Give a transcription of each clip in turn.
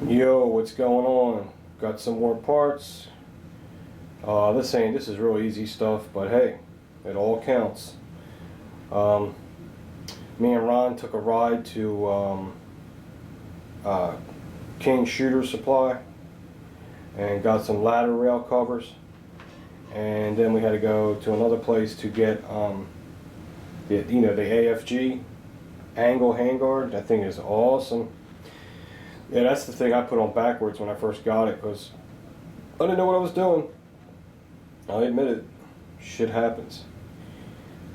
Yo, what's going on? Got some more parts. This is real easy stuff, but hey, it all counts. Um, Me and Ron took a ride to King Shooter Supply and got some ladder rail covers, and then we had to go to another place to get the AFG angle handguard. That thing is awesome. Yeah, that's the thing I put on backwards when I first got it because I didn't know what I was doing. I admit it. Shit happens.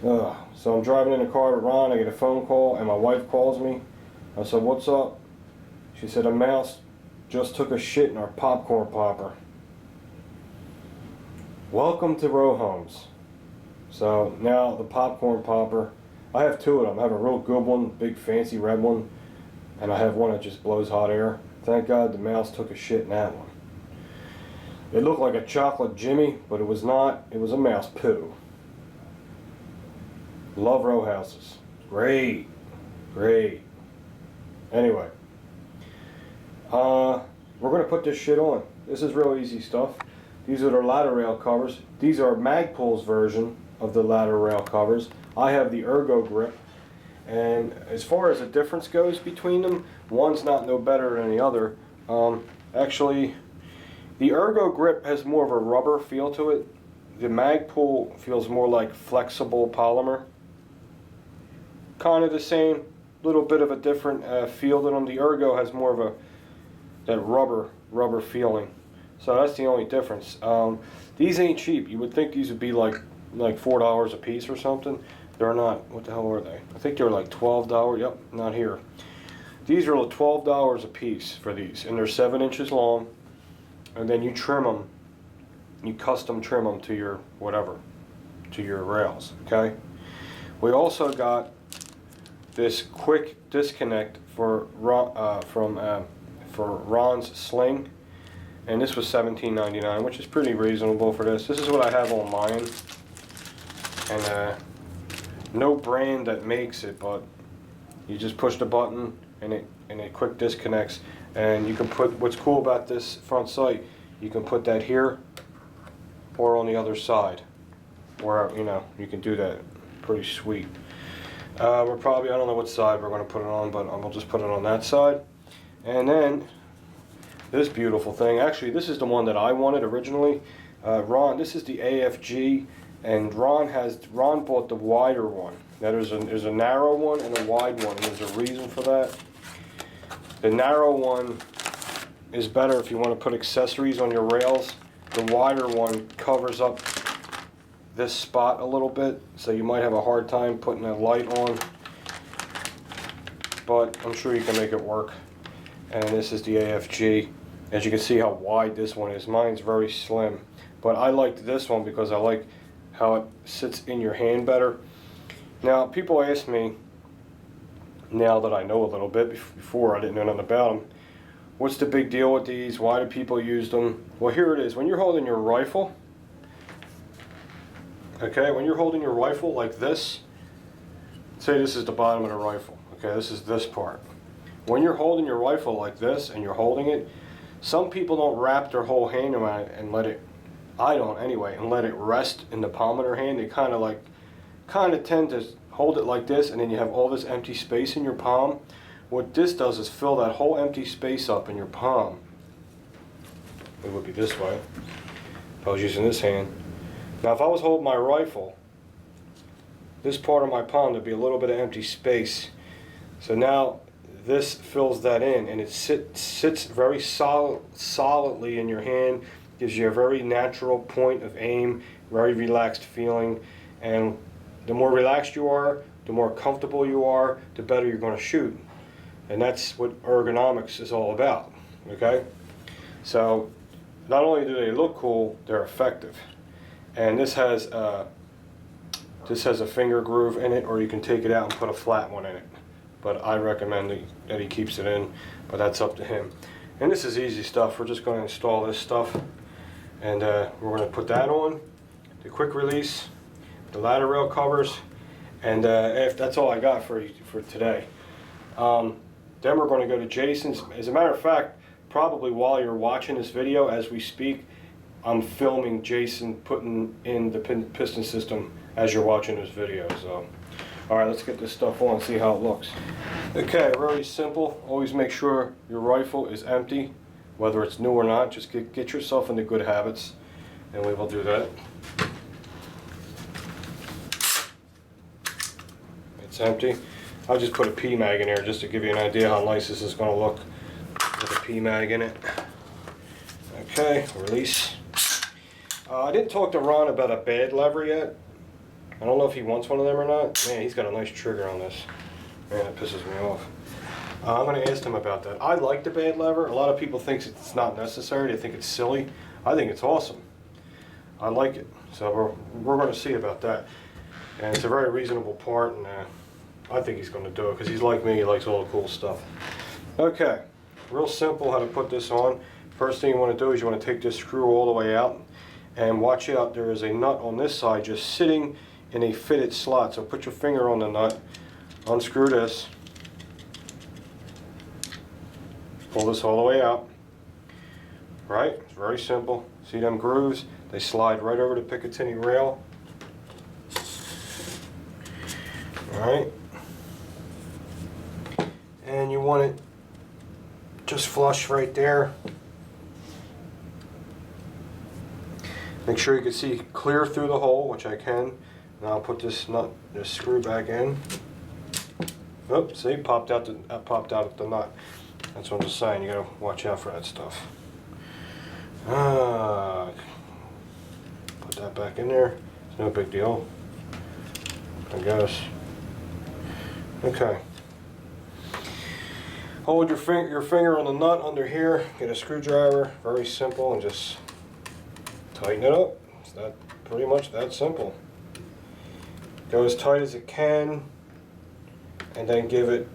So I'm driving in the car with Ron. I get a phone call and my wife calls me. I said, "What's up?" She said, "A mouse just took a shit in our popcorn popper." Welcome to row homes. So now the popcorn popper, I have two of them. I have a real good one, big fancy red one, and I have one that just blows hot air. Thank God the mouse took a shit in that one. It looked like a chocolate Jimmy, but it was not. It was a mouse poo. Love row houses. Great. Great. Anyway. We're going to put this shit on. This is real easy stuff. These are the ladder rail covers. These are Magpul's version of the ladder rail covers. I have the Ergo Grip. And as far as the difference goes between them, one's not no better than the other. Actually, the Ergo Grip has more of a rubber feel to it. The Magpul feels more like flexible polymer. Kind of the same, little bit of a different feel to them. The Ergo has more of that rubber feeling. So that's the only difference. These ain't cheap. You would think these would be like $4 a piece or something. They're not. What the hell are they? I think they're like $12. Yep, not here. These are $12 a piece for these, and they're 7 inches long. And then you trim them. You custom trim them to your whatever, to your rails. Okay. We also got this quick disconnect for Ron's sling, and this was $17.99, which is pretty reasonable for this. This is what I have on mine, and no brand that makes it, but you just push the button and it quick disconnects. And you can put, what's cool about this front sight, you can put that here or on the other side, or you can do that. Pretty sweet. We're probably, I don't know what side we're going to put it on, but we'll just put it on that side. And then this beautiful thing, actually this is the one that I wanted originally. Ron, this is the AFG, and Ron bought the wider one. Now there's a narrow one and a wide one, and there's a reason for that. The narrow one is better if you want to put accessories on your rails. The wider one covers up this spot a little bit, so you might have a hard time putting a light on, but I'm sure you can make it work. And this is the AFG. As you can see how wide this one is. Mine's very slim, but I liked this one because I like how it sits in your hand better. Now people ask me, now that I know a little bit, before I didn't know nothing about them, what's the big deal with these? Why do people use them? Well, here it is. When you're holding your rifle, okay, when you're holding your rifle like this, say this is the bottom of the rifle, okay, this is this part. When you're holding your rifle like this and you're holding it, some people don't wrap their whole hand around it and let it, I don't anyway, and let it rest in the palm of their hand. They kind of tend to hold it like this, and then you have all this empty space in your palm. What this does is fill that whole empty space up in your palm. It would be this way if I was using this hand. Now if I was holding my rifle, this part of my palm, there'd be a little bit of empty space. So now this fills that in, and it sits very solidly in your hand, gives you a very natural point of aim, very relaxed feeling, and the more relaxed you are, the more comfortable you are, the better you're going to shoot. And that's what ergonomics is all about, okay? So not only do they look cool, they're effective. And this has a finger groove in it, or you can take it out and put a flat one in it. But I recommend that he keeps it in, but that's up to him. And this is easy stuff. We're just going to install this stuff, and we're going to put that on, the quick release, the ladder rail covers, and that's all I got for today. Then we're going to go to Jason's. As a matter of fact, probably while you're watching this video as we speak, I'm filming Jason putting in the piston system as you're watching this video. So, all right, let's get this stuff on and see how it looks. Okay, really simple. Always make sure your rifle is empty, whether it's new or not. Just get yourself into good habits, and we will do that. It's empty. I'll just put a P-mag in here just to give you an idea how nice this is going to look with a P-mag in it. Okay, release. I didn't talk to Ron about a bad lever yet. I don't know if he wants one of them or not. Man, he's got a nice trigger on this. Man, that pisses me off. I'm going to ask him about that. I like the bad lever. A lot of people think it's not necessary. They think it's silly. I think it's awesome. I like it. So we're going to see about that. And it's a very reasonable part, and I think he's going to do it because he's like me. He likes all the cool stuff. Okay, real simple how to put this on. First thing you want to do is you want to take this screw all the way out. And watch out, there is a nut on this side just sitting in a fitted slot. So put your finger on the nut, unscrew this, pull this all the way out. Right? It's very simple. See them grooves? They slide right over the Picatinny rail. Alright. And you want it just flush right there. Make sure you can see clear through the hole, which I can. Now I'll put this nut, this screw back in. Oops, see, popped out at the nut. That's what I'm just saying. You gotta watch out for that stuff. Put that back in there. It's no big deal, I guess. Okay. Hold your finger on the nut under here. Get a screwdriver. Very simple, and just tighten it up. It's that pretty much that simple. Go as tight as it can, and then give it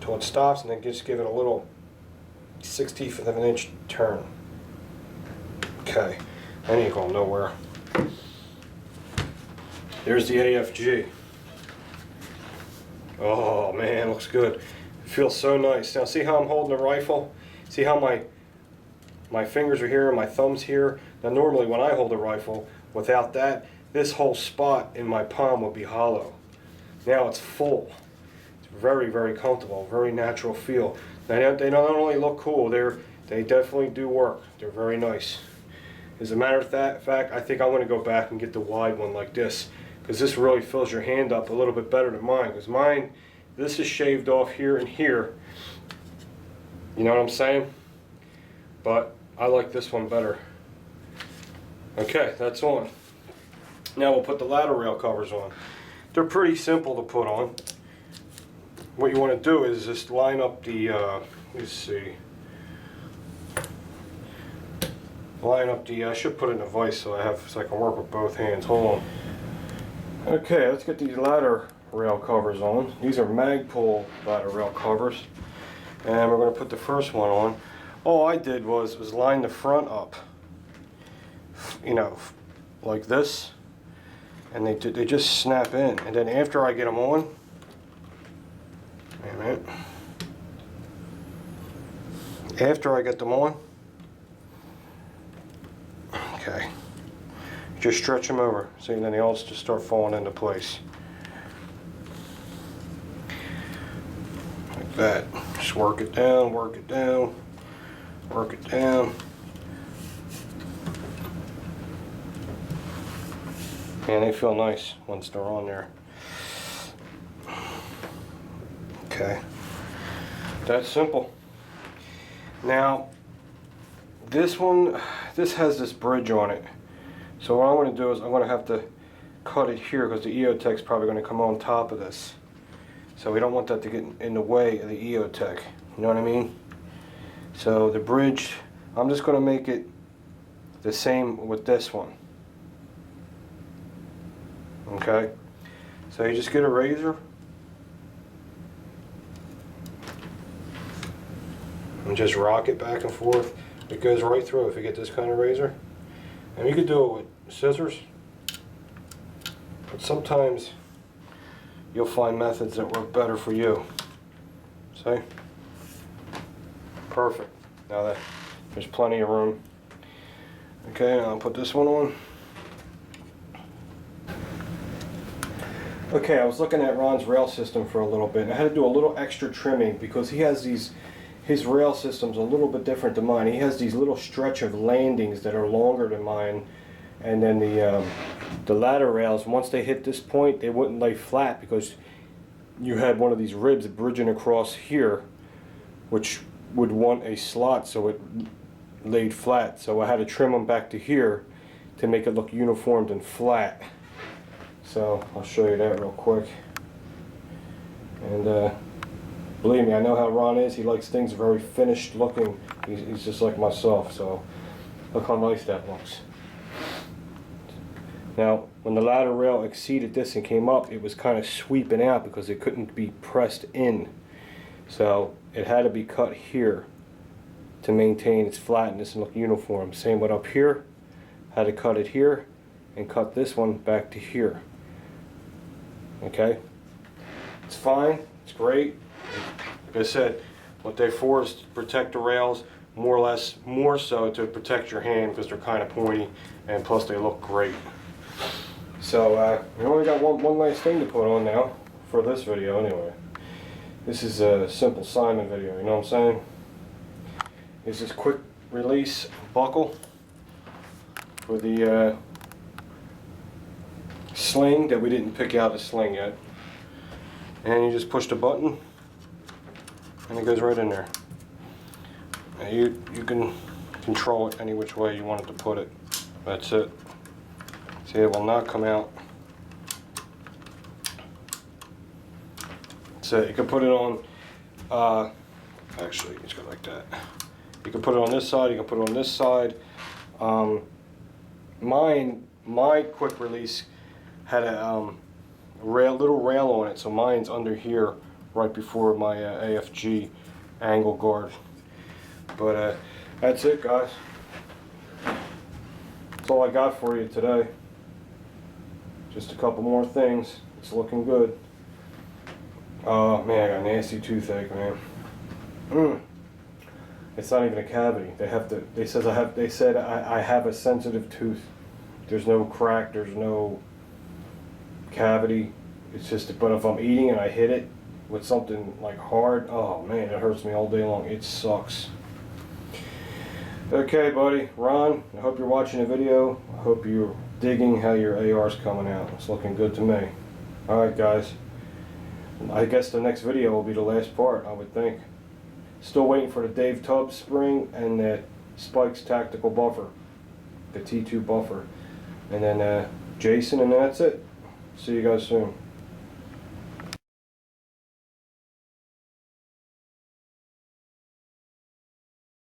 till it stops, and then just give it a little 1/16 of an inch turn. Okay, that ain't going nowhere. There's the AFG. Oh man, looks good. It feels so nice. Now see how I'm holding the rifle? See how my fingers are here and my thumb's here? Now normally when I hold a rifle, without that, this whole spot in my palm would be hollow. Now it's full. It's very, very comfortable, very natural feel. They not only look cool, they definitely do work. They're very nice. As a matter of fact, I think I'm going to go back and get the wide one like this, because this really fills your hand up a little bit better than mine. Because mine, this is shaved off here and here. You know what I'm saying? But I like this one better. Okay, that's on. Now we'll put the ladder rail covers on. They're pretty simple to put on. What you want to do is just line up the, let's see. Line up the, I should put it in a vise so I can work with both hands. Hold on. Okay, let's get these ladder rail covers on. These are Magpul ladder rail covers. And we're going to put the first one on. All I did was line the front up, you know, like this. And they just snap in. And then after I get them on, wait a minute. After I get them on, okay, just stretch them over. See, and then they all just start falling into place. Like that. Just work it down, work it down, work it down. And they feel nice once they're on there. Okay. That's simple. Now, this has this bridge on it. So what I'm going to do is I'm going to have to cut it here because the EOTech's probably going to come on top of this. So we don't want that to get in the way of the EOTech. You know what I mean? So the bridge, I'm just going to make it the same with this one. Okay? So you just get a razor. And just rock it back and forth. It goes right through if you get this kind of razor. And you could do it with scissors. But sometimes you'll find methods that work better for you. See? Perfect. Now that there's plenty of room. Okay, now I'll put this one on. Okay, I was looking at Ron's rail system for a little bit, and I had to do a little extra trimming because he has his rail system's a little bit different than mine. He has these little stretch of landings that are longer than mine, and then the ladder rails, once they hit this point, they wouldn't lay flat because you had one of these ribs bridging across here, which would want a slot so it laid flat. So I had to trim them back to here to make it look uniformed and flat. So I'll show you that real quick. And believe me, I know how Ron is. He likes things very finished looking. He's just like myself. So look how nice that looks. Now, when the ladder rail exceeded this and came up, it was kind of sweeping out because it couldn't be pressed in. So it had to be cut here to maintain its flatness and look uniform. Same with up here. Had to cut it here and cut this one back to here. Okay? It's fine. It's great. Like I said, what they're for is to protect the rails, more so to protect your hand because they're kind of pointy, and plus they look great. So we only got one last thing to put on now for this video anyway. This is a simple Simon video, you know what I'm saying? It's this quick release buckle for the sling that we didn't pick out the sling yet. And you just push the button and it goes right in there. Now you can control it any which way you want it to put it. That's it. See, it will not come out. So you can put it on, actually, it's got like that. You can put it on this side, you can put it on this side. My quick release had a little rail on it, so mine's under here right before my AFG angle guard. But that's it, guys. That's all I got for you today. Just a couple more things. It's looking good. Oh man, I got a nasty toothache, man. It's not even a cavity. They said I have a sensitive tooth. There's no crack, there's no cavity. It's just, but if I'm eating and I hit it with something like hard, oh man, it hurts me all day long. It sucks. Okay, buddy, Ron, I hope you're watching the video. I hope you're digging how your AR's coming out. It's looking good to me. Alright, guys. I guess the next video will be the last part, I would think. Still waiting for the Dave Tubbs spring and the Spikes Tactical Buffer. The T2 buffer. And then Jason, and that's it. See you guys soon.